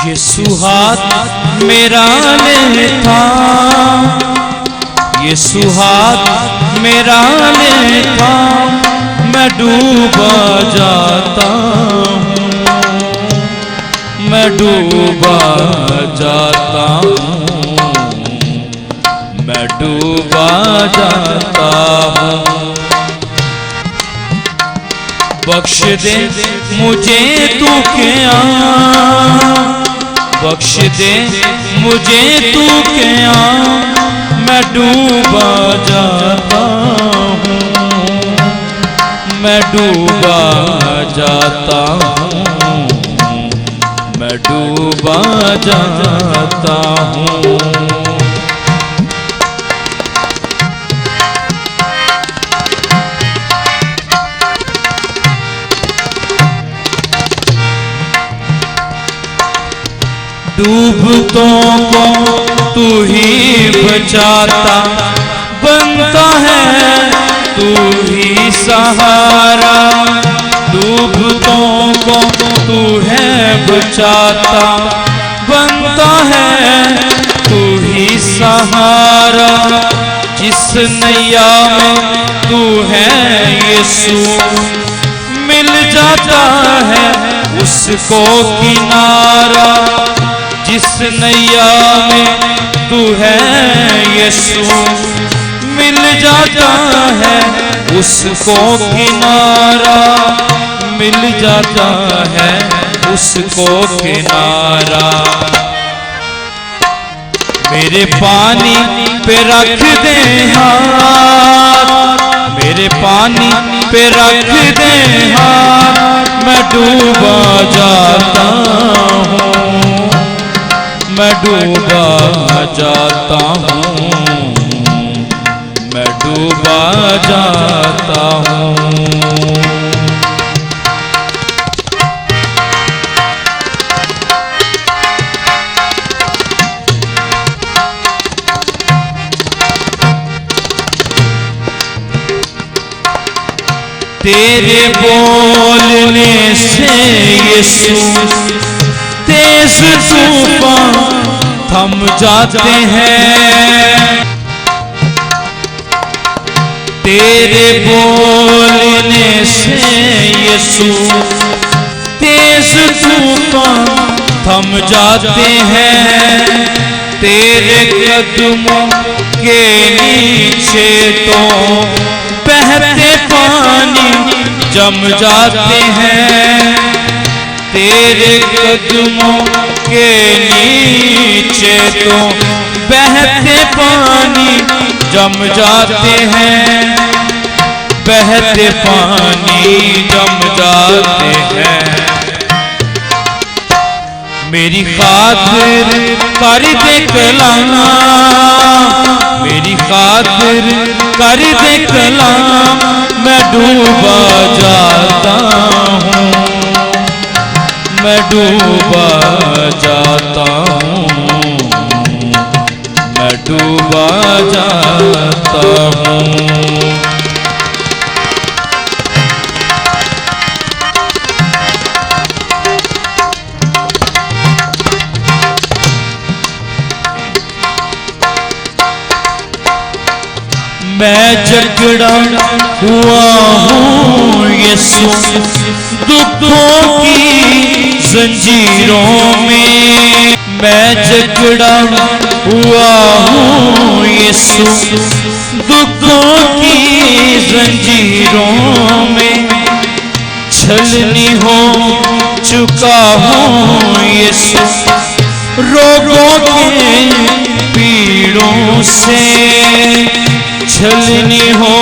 यीशु हाथ मेरा लेता, यीशु हाथ मेरा लेता, मैं डूबा जाता हूँ, मैं डूबा जाता हूँ, मैं डूबा जाता हूँ। बख्श दे मुझे तू क्या, बख्श दे मुझे तू क्या, मैं डूबा जाता हूँ, मैं डूबा जाता हूँ, मैं डूबा जाता हूँ। डूबतों को तू ही बचाता, बनता है तू ही सहारा। डूबतों को तू है बचाता, बनता है तू ही सहारा। जिस नैया में तू है यीशु, मिल जाता है उसको किनारा। जिस नैया में तू है यीशु, मिल जाता है उसको किनारा, मिल जाता है उसको किनारा। मेरे पानी पे रख दे हाथ, मेरे पानी पे रख दे हाथ, मैं डूबा जाता हूँ, मैं डूबा जाता हूँ, मैं डूबा जाता हूँ। तेरे बोलने से यीशु तेज तूफान थम जाते हैं। तेरे बोलने से यीशु तेज तूफान थम जाते हैं। तेरे कदमों के नीचे तो बहते पानी जम जाते हैं। तेरे कदमों के नीचे तो बहते पानी जम जाते हैं, बहते पानी जम जाते हैं। मेरी खातिर कर दे कलाम, मेरी खातिर कर दे कलाम, मैं डूबा जाता हूँ, मैं डूबा जाता हूँ, मैं डूबा जाता हूँ। मैं जकड़ा हुआ हूँ यीशु दुखों की जंजीरों में। मैं जकड़ा हुआ हूँ यीशु दुखों की जंजीरों में। छलनी हो चुका हूँ यीशु रोगों के पीड़ों से। छलनी हो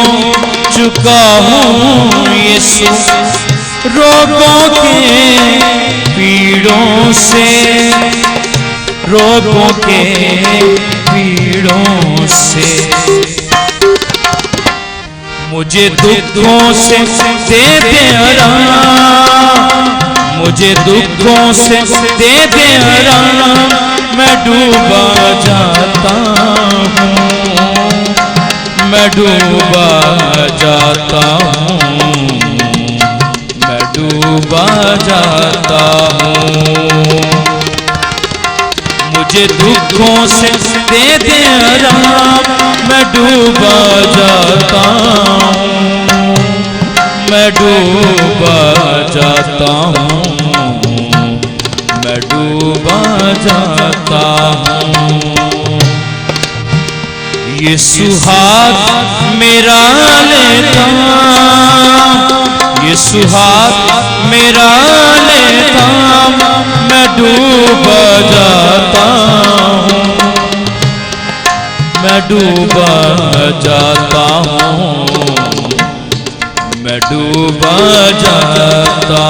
चुका हूँ यीशु रोगों के पीड़ों से, रोगों के पीड़ों से। मुझे दुखों से दे दे आराम, मुझे दुखों से दे दे आराम, मैं डूबा जाता हूँ, मैं डूबा जाता हूँ, मैं डूबा जाता हूँ। मुझे दुखों से दे दे आराम, मैं डूबा जाता हूँ, मैं डूबा जाता हूँ, मैं डूबा जाता हूँ। यीशु हाथ मेरा लेता, यीशु हाथ मेरा लेता, मैं डूबा जाता हूँ, मैं डूबा जाता हूँ, मैं डूबा जाता